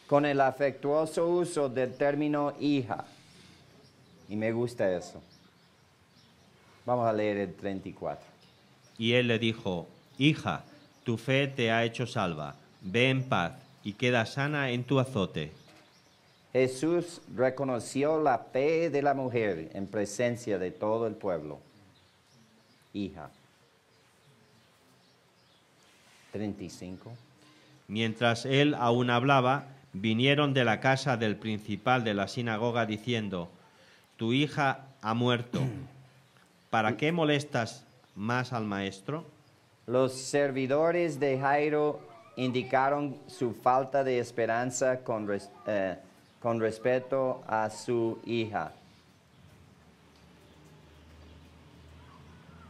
Con el afectuoso uso del término hija. Y me gusta eso. Vamos a leer el 34. Y él le dijo, hija, tu fe te ha hecho salva. Ve en paz y queda sana en tu azote. Jesús reconoció la fe de la mujer en presencia de todo el pueblo. Hija. 35. Mientras él aún hablaba, vinieron de la casa del principal de la sinagoga diciendo, tu hija ha muerto. ¿Para qué molestas más al maestro? Los servidores de Jairo indicaron su falta de esperanza con respecto a su hija.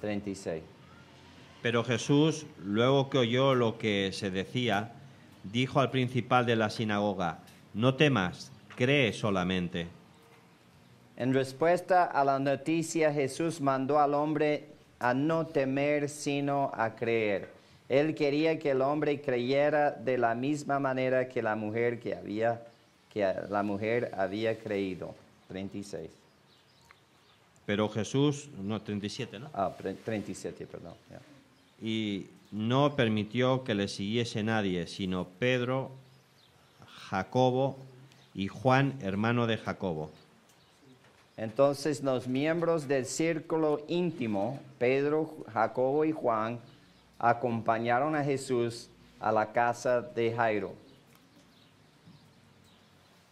36. Pero Jesús, luego que oyó lo que se decía, dijo al principal de la sinagoga, no temas, cree solamente. En respuesta a la noticia, Jesús mandó al hombre a no temer, sino a creer. Él quería que el hombre creyera de la misma manera que la mujer había creído. 36. Pero Jesús, no, 37, ¿no? 37, perdón. Yeah. Y no permitió que le siguiese nadie, sino Pedro, Jacobo y Juan, hermano de Jacobo. Entonces los miembros del círculo íntimo, Pedro, Jacobo y Juan, acompañaron a Jesús a la casa de Jairo.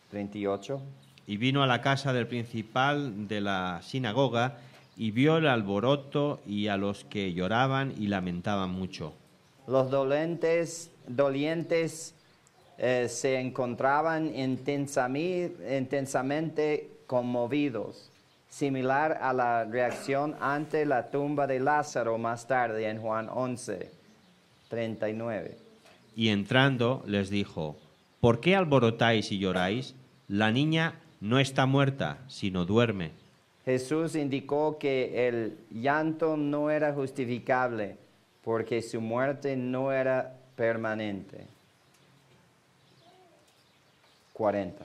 38. Y vino a la casa del principal de la sinagoga y vio el alboroto y a los que lloraban y lamentaban mucho. Los dolientes se encontraban intensamente conmovidos, similar a la reacción ante la tumba de Lázaro más tarde en Juan 11, 39. Y entrando les dijo, ¿por qué alborotáis y lloráis? La niña no está muerta, sino duerme. Jesús indicó que el llanto no era justificable porque su muerte no era permanente. 40.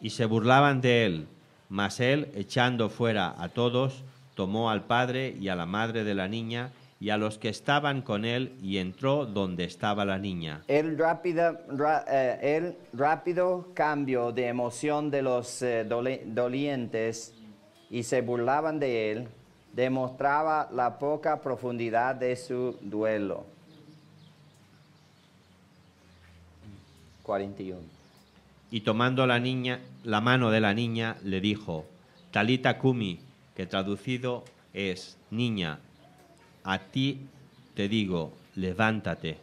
Y se burlaban de él, mas él, echando fuera a todos, tomó al padre y a la madre de la niña y a los que estaban con él y entró donde estaba la niña. El rápido cambio de emoción de los dolientes y se burlaban de él demostraba la poca profundidad de su duelo. 41. Y tomando la mano de la niña, le dijo, Talita Kumi, que traducido es, niña, a ti te digo, levántate.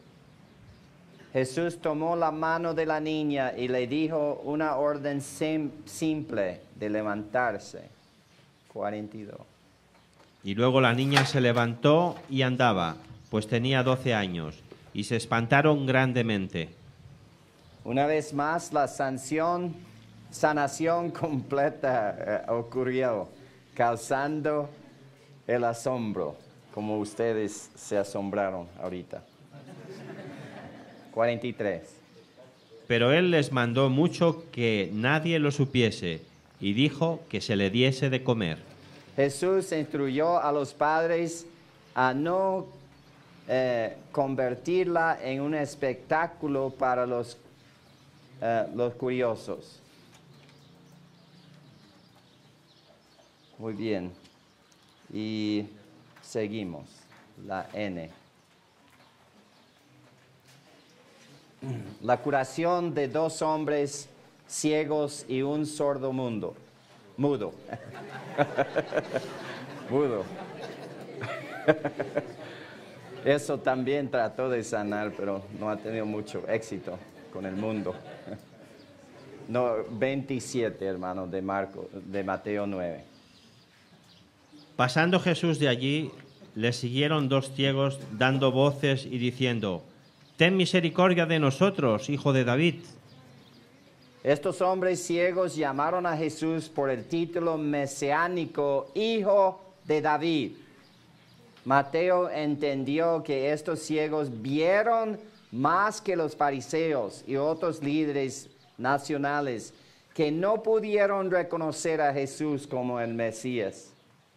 Jesús tomó la mano de la niña y le dijo una orden simple de levantarse. 42. Y luego la niña se levantó y andaba, pues tenía 12 años, y se espantaron grandemente. Una vez más, la sanación completa ocurrió, causando el asombro, como ustedes se asombraron ahorita. 43. Pero él les mandó mucho que nadie lo supiese, y dijo que se le diese de comer. Jesús instruyó a los padres a no convertirla en un espectáculo para los curiosos. Muy bien. Y seguimos. La N. La curación de 2 hombres ciegos y un sordo mudo. Mudo. Eso también trató de sanar, pero no ha tenido mucho éxito con el mundo. No, 27, hermano, de Mateo 9. Pasando Jesús de allí, le siguieron 2 ciegos dando voces y diciendo: «Ten misericordia de nosotros, hijo de David». Estos hombres ciegos llamaron a Jesús por el título mesiánico, Hijo de David. Mateo entendió que estos ciegos vieron más que los fariseos y otros líderes nacionales que no pudieron reconocer a Jesús como el Mesías.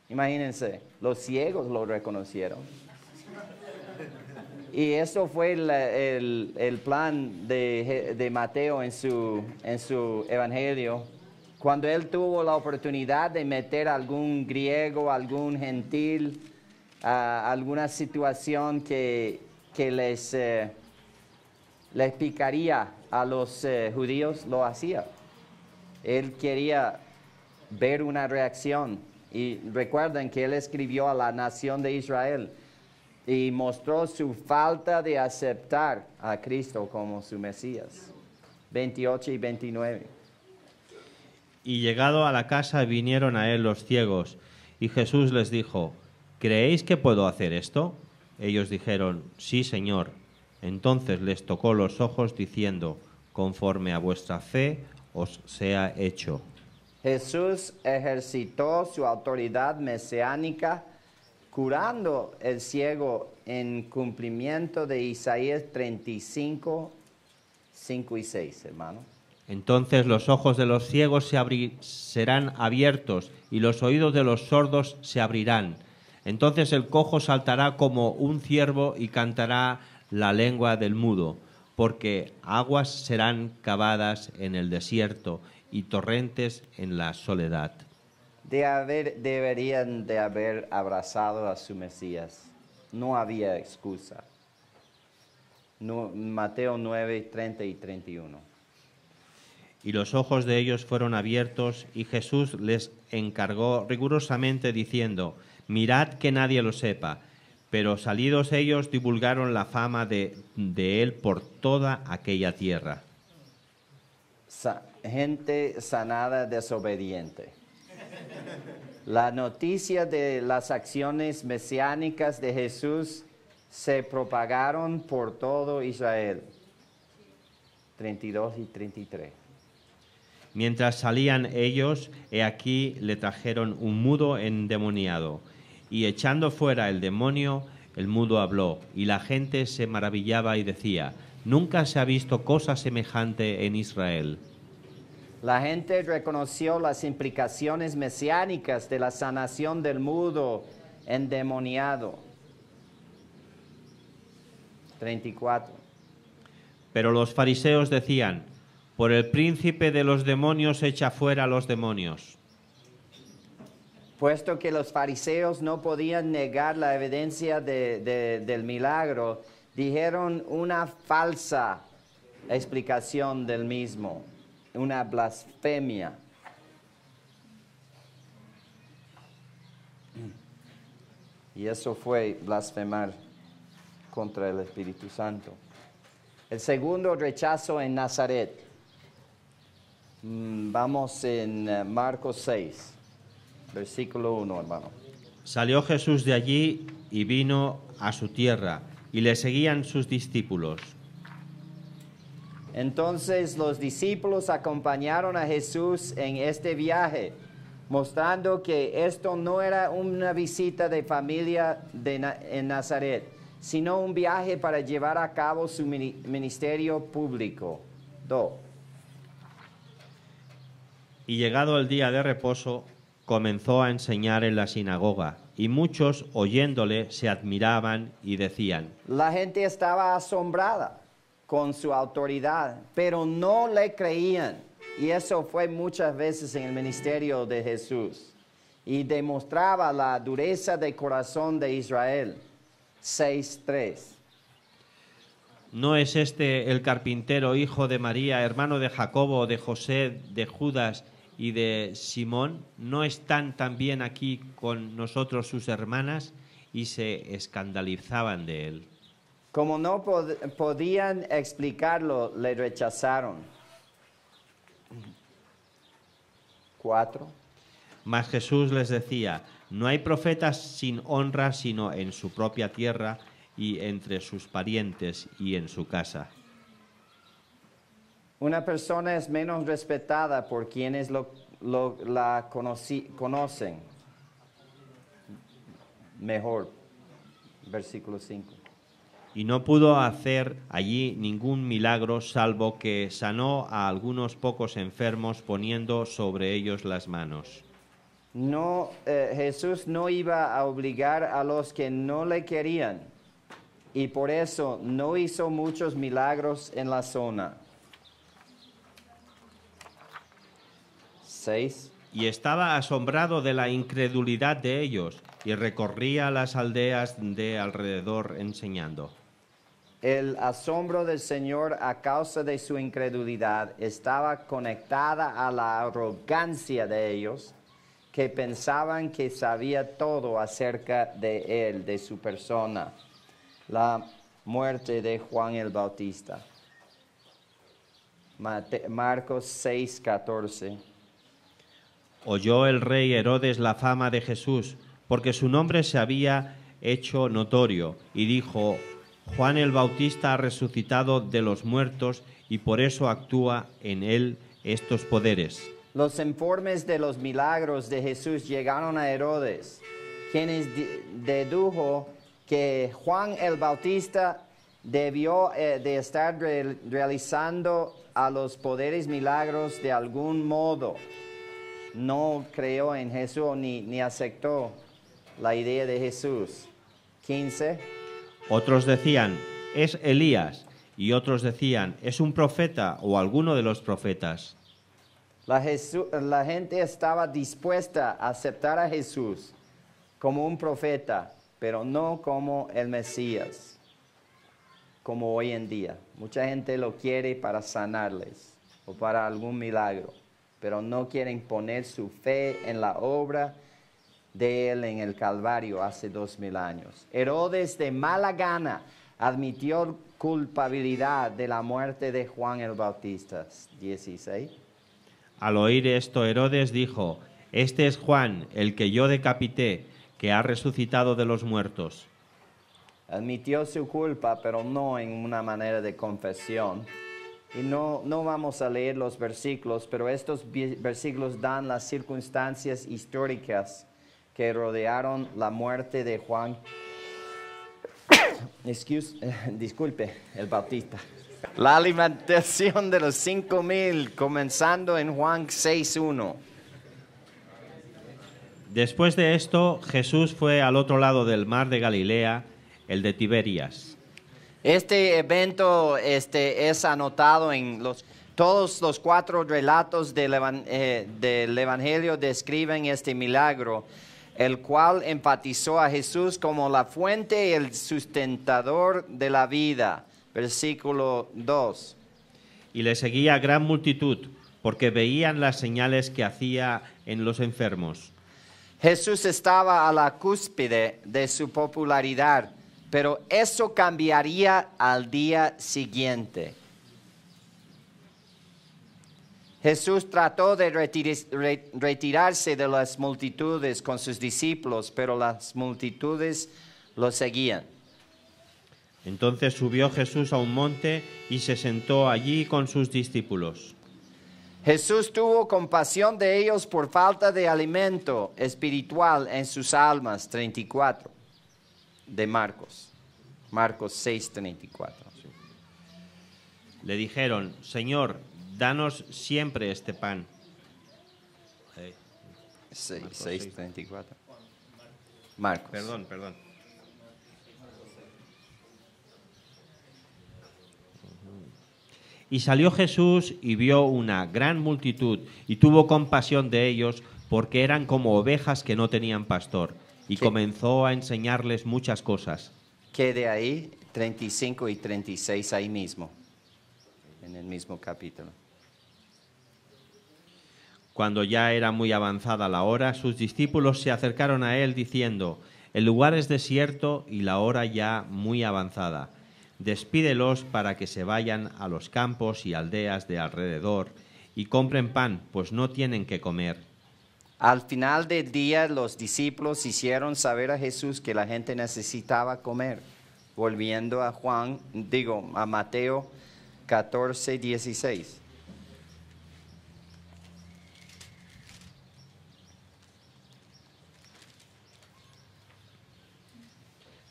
Imagínense, los ciegos lo reconocieron. Y eso fue el plan de Mateo en su evangelio. Cuando él tuvo la oportunidad de meter a algún griego, algún gentil, alguna situación que les picaría a los judíos, lo hacía. Él quería ver una reacción. Y recuerden que él escribió a la nación de Israel y mostró su falta de aceptar a Cristo como su Mesías. 28 y 29. Y llegado a la casa vinieron a él los ciegos, y Jesús les dijo: «¿Creéis que puedo hacer esto?» Ellos dijeron: «Sí, Señor». Entonces les tocó los ojos diciendo: «Conforme a vuestra fe os sea hecho». Jesús ejercitó su autoridad mesiánica curando el ciego en cumplimiento de Isaías 35, 5 y 6, hermano. Entonces los ojos de los ciegos serán abiertos y los oídos de los sordos se abrirán. Entonces el cojo saltará como un ciervo y cantará la lengua del mudo, porque aguas serán cavadas en el desierto y torrentes en la soledad. Deberían de haber abrazado a su Mesías. No había excusa. Mateo 9, 30 y 31. Y los ojos de ellos fueron abiertos, y Jesús les encargó rigurosamente diciendo: «Mirad que nadie lo sepa». Pero salidos ellos divulgaron la fama de él por toda aquella tierra. Gente sanada desobediente. La noticia de las acciones mesiánicas de Jesús se propagaron por todo Israel. 32 y 33. Mientras salían ellos, he aquí le trajeron un mudo endemoniado, y echando fuera el demonio, el mudo habló, y la gente se maravillaba y decía: «Nunca se ha visto cosa semejante en Israel». La gente reconoció las implicaciones mesiánicas de la sanación del mudo endemoniado. 34. Pero los fariseos decían: «Por el príncipe de los demonios echa fuera a los demonios». Puesto que los fariseos no podían negar la evidencia del milagro, dijeron una falsa explicación del mismo. Una blasfemia. Y eso fue blasfemar contra el Espíritu Santo. El segundo rechazo en Nazaret. Vamos en Marcos 6, versículo 1, hermano. Salió Jesús de allí y vino a su tierra, y le seguían sus discípulos. Entonces los discípulos acompañaron a Jesús en este viaje, mostrando que esto no era una visita de familia en Nazaret, sino un viaje para llevar a cabo su ministerio público. 2. Y llegado el día de reposo, comenzó a enseñar en la sinagoga, y muchos, oyéndole, se admiraban y decían: La gente estaba asombrada con su autoridad, pero no le creían. Y eso fue muchas veces en el ministerio de Jesús. Y demostraba la dureza de corazón de Israel. 6:3. ¿No es este el carpintero, hijo de María, hermano de Jacobo, de José, de Judas y de Simón? ¿No están también aquí con nosotros sus hermanas? Y se escandalizaban de él. Como no podían explicarlo, le rechazaron. 4. Mas Jesús les decía: no hay profetas sin honra sino en su propia tierra y entre sus parientes y en su casa. Una persona es menos respetada por quienes la conocen mejor. Versículo 5. Y no pudo hacer allí ningún milagro, salvo que sanó a algunos pocos enfermos poniendo sobre ellos las manos. No, Jesús no iba a obligar a los que no le querían, y por eso no hizo muchos milagros en la zona. 6. Y estaba asombrado de la incredulidad de ellos, y recorría las aldeas de alrededor enseñando. El asombro del Señor a causa de su incredulidad estaba conectada a la arrogancia de ellos, que pensaban que sabía todo acerca de él, de su persona. La muerte de Juan el Bautista. Marcos 6:14. Oyó el rey Herodes la fama de Jesús, porque su nombre se había hecho notorio, y dijo: Juan el Bautista ha resucitado de los muertos, y por eso actúa en él estos poderes. Los informes de los milagros de Jesús llegaron a Herodes, quien dedujo que Juan el Bautista debió de estar realizando a los poderes milagros de algún modo. No creyó en Jesús ni aceptó la idea de Jesús. 15. Otros decían: es Elías, y otros decían: es un profeta o alguno de los profetas. La gente estaba dispuesta a aceptar a Jesús como un profeta, pero no como el Mesías, como hoy en día. Mucha gente lo quiere para sanarles o para algún milagro, pero no quieren poner su fe en la obra de él en el Calvario hace 2000 años. Herodes de mala gana admitió culpabilidad de la muerte de Juan el Bautista. 16. Al oír esto, Herodes dijo: este es Juan, el que yo decapité, que ha resucitado de los muertos. Admitió su culpa, pero no en una manera de confesión. Y no vamos a leer los versículos, pero estos versículos dan las circunstancias históricas que rodearon la muerte de Juan. Disculpe, el Bautista. La alimentación de los 5,000, comenzando en Juan 6:1. Después de esto, Jesús fue al otro lado del mar de Galilea, el de Tiberias. Este evento es anotado en todos los 4 relatos del Evangelio describen este milagro, el cual enfatizó a Jesús como la fuente y el sustentador de la vida. Versículo 2. Y le seguía gran multitud, porque veían las señales que hacía en los enfermos. Jesús estaba a la cúspide de su popularidad, pero eso cambiaría al día siguiente. Jesús trató de retirarse de las multitudes con sus discípulos, pero las multitudes lo seguían. Entonces subió Jesús a un monte y se sentó allí con sus discípulos. Jesús tuvo compasión de ellos por falta de alimento espiritual en sus almas. 34 de Marcos 6:34. Le dijeron: Señor, danos siempre este pan. 6:34. Marcos. Perdón. Y salió Jesús y vio una gran multitud y tuvo compasión de ellos porque eran como ovejas que no tenían pastor. Y ¿Qué? comenzó a enseñarles muchas cosas. Que de ahí 35 y 36 ahí mismo, en el mismo capítulo. Cuando ya era muy avanzada la hora, sus discípulos se acercaron a él diciendo: el lugar es desierto y la hora ya muy avanzada. Despídelos para que se vayan a los campos y aldeas de alrededor y compren pan, pues no tienen que comer. Al final del día los discípulos hicieron saber a Jesús que la gente necesitaba comer. Volviendo a a Mateo 14:16.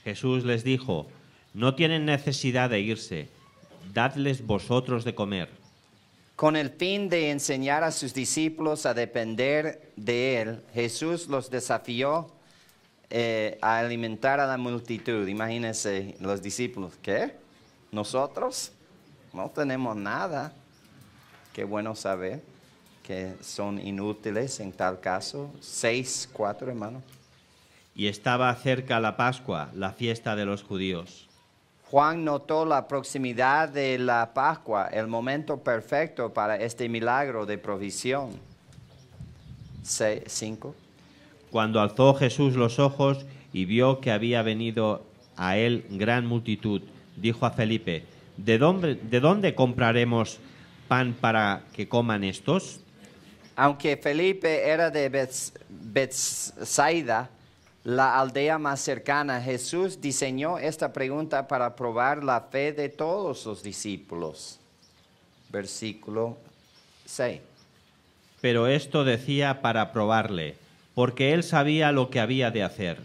Jesús les dijo: no tienen necesidad de irse, dadles vosotros de comer. Con el fin de enseñar a sus discípulos a depender de Él, Jesús los desafió a alimentar a la multitud. Imagínense los discípulos, ¿qué? ¿Nosotros? No tenemos nada. Qué bueno saber que son inútiles en tal caso. 6:4, hermano. Y estaba cerca la Pascua, la fiesta de los judíos. Juan notó la proximidad de la Pascua, el momento perfecto para este milagro de provisión. 5. Cuando alzó Jesús los ojos y vio que había venido a él gran multitud, dijo a Felipe: ¿De dónde compraremos pan para que coman estos? Aunque Felipe era de Betsaida, la aldea más cercana, Jesús diseñó esta pregunta para probar la fe de todos los discípulos. Versículo 6. Pero esto decía para probarle, porque él sabía lo que había de hacer.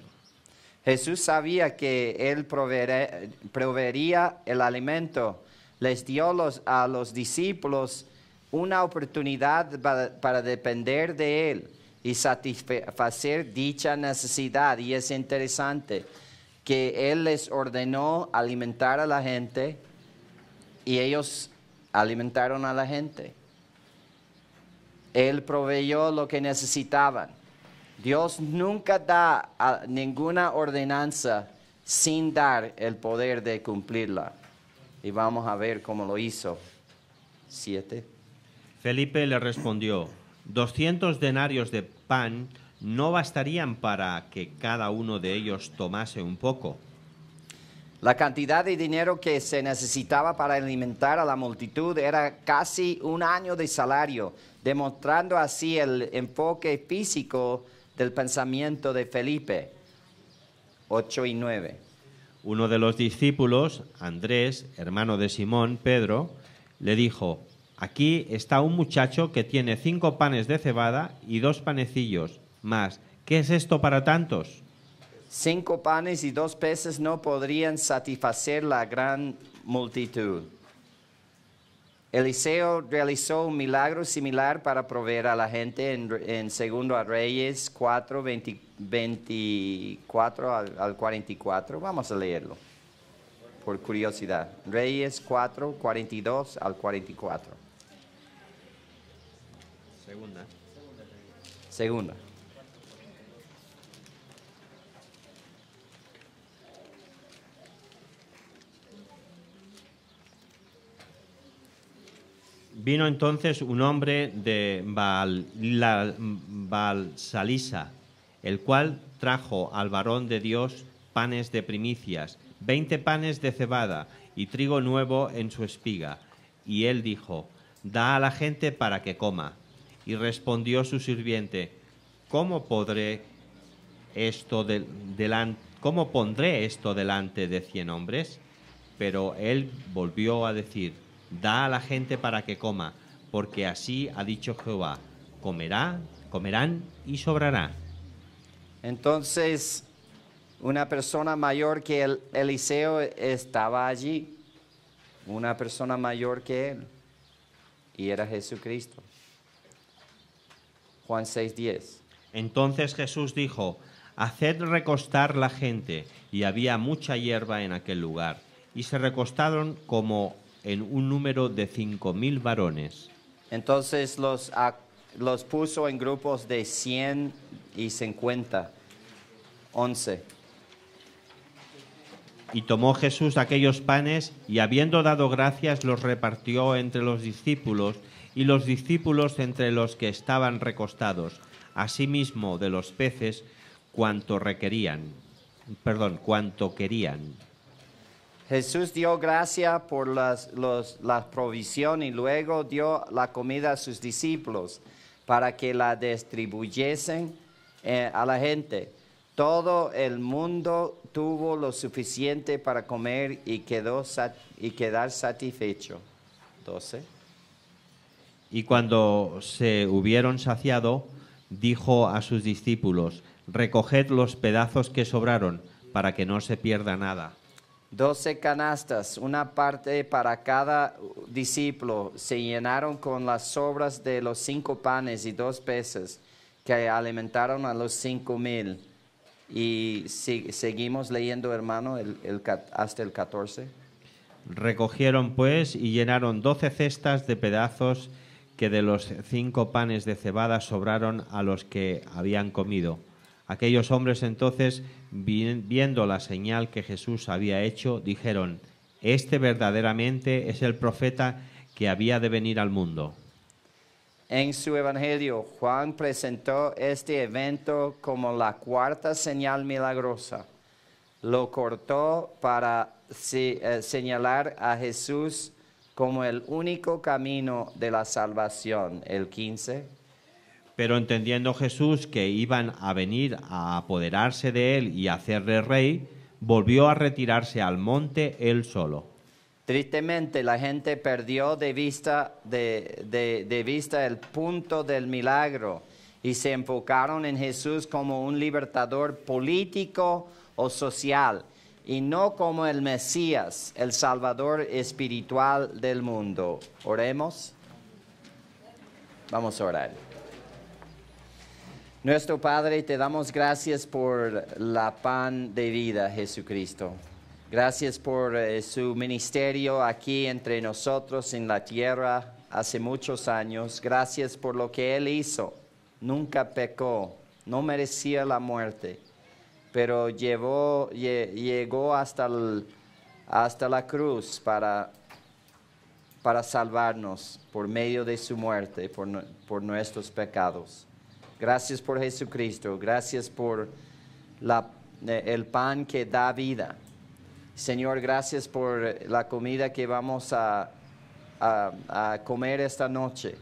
Jesús sabía que Él proveería el alimento. Les dio a los discípulos una oportunidad para depender de Él y satisfacer dicha necesidad. Y es interesante que Él les ordenó alimentar a la gente y ellos alimentaron a la gente. Él proveyó lo que necesitaban. Dios nunca da ninguna ordenanza sin dar el poder de cumplirla. Y vamos a ver cómo lo hizo. 7. Felipe le respondió: 200 denarios de pan no bastarían para que cada uno de ellos tomase un poco. La cantidad de dinero que se necesitaba para alimentar a la multitud era casi un año de salario, demostrando así el enfoque físico del pensamiento de Felipe. 8 y 9. Uno de los discípulos, Andrés, hermano de Simón, Pedro, le dijo: aquí está un muchacho que tiene 5 panes de cebada y 2 panecillos. Mas, ¿qué es esto para tantos? 5 panes y 2 peces no podrían satisfacer la gran multitud. Eliseo realizó un milagro similar para proveer a la gente en 2 Reyes 4, 24 al 44. Vamos a leerlo por curiosidad. Reyes 4, 42 al 44. Segunda. Vino entonces un hombre de Baal-Salisa, el cual trajo al varón de Dios panes de primicias, 20 panes de cebada y trigo nuevo en su espiga. Y él dijo: da a la gente para que coma. Y respondió su sirviente: ¿cómo pondré esto delante de 100 hombres? Pero él volvió a decir: da a la gente para que coma, porque así ha dicho Jehová: comerán y sobrará. Entonces, una persona mayor que Eliseo estaba allí, una persona mayor que él, y era Jesucristo. Juan 6:10. Entonces Jesús dijo: haced recostar la gente. Y había mucha hierba en aquel lugar. Y se recostaron como en un número de 5,000 varones. Entonces los puso en grupos de 100 y 50. 11. Y tomó Jesús aquellos panes, y habiendo dado gracias, los repartió entre los discípulos, y los discípulos entre los que estaban recostados, asimismo de los peces, cuanto querían. Jesús dio gracia por la provisión y luego dio la comida a sus discípulos para que la distribuyesen a la gente. Todo el mundo tuvo lo suficiente para comer y quedar satisfecho. 12. Y cuando se hubieron saciado, dijo a sus discípulos: recoged los pedazos que sobraron, para que no se pierda nada. 12 canastas, una parte para cada discípulo, se llenaron con las sobras de los 5 panes y 2 peces que alimentaron a los 5,000. Y seguimos leyendo, hermano, hasta el 14. Recogieron pues y llenaron 12 cestas de pedazos que de los 5 panes de cebada sobraron a los que habían comido. Aquellos hombres entonces, viendo la señal que Jesús había hecho, dijeron: este verdaderamente es el profeta que había de venir al mundo. En su evangelio, Juan presentó este evento como la 4ª señal milagrosa. Lo cortó para señalar a Jesús como el único camino de la salvación. El 15. Pero entendiendo Jesús que iban a venir a apoderarse de él y a hacerle rey, volvió a retirarse al monte él solo. Tristemente, la gente perdió de vista el punto del milagro y se enfocaron en Jesús como un libertador político o social y no como el Mesías, el Salvador espiritual del mundo. Oremos. Vamos a orar. Nuestro Padre, te damos gracias por la pan de vida, Jesucristo. Gracias por su ministerio aquí entre nosotros en la tierra hace muchos años. Gracias por lo que Él hizo. Nunca pecó, no merecía la muerte, pero llegó hasta la cruz para salvarnos por medio de su muerte, por nuestros pecados. Gracias por Jesucristo, gracias por el pan que da vida. Señor, gracias por la comida que vamos a comer esta noche.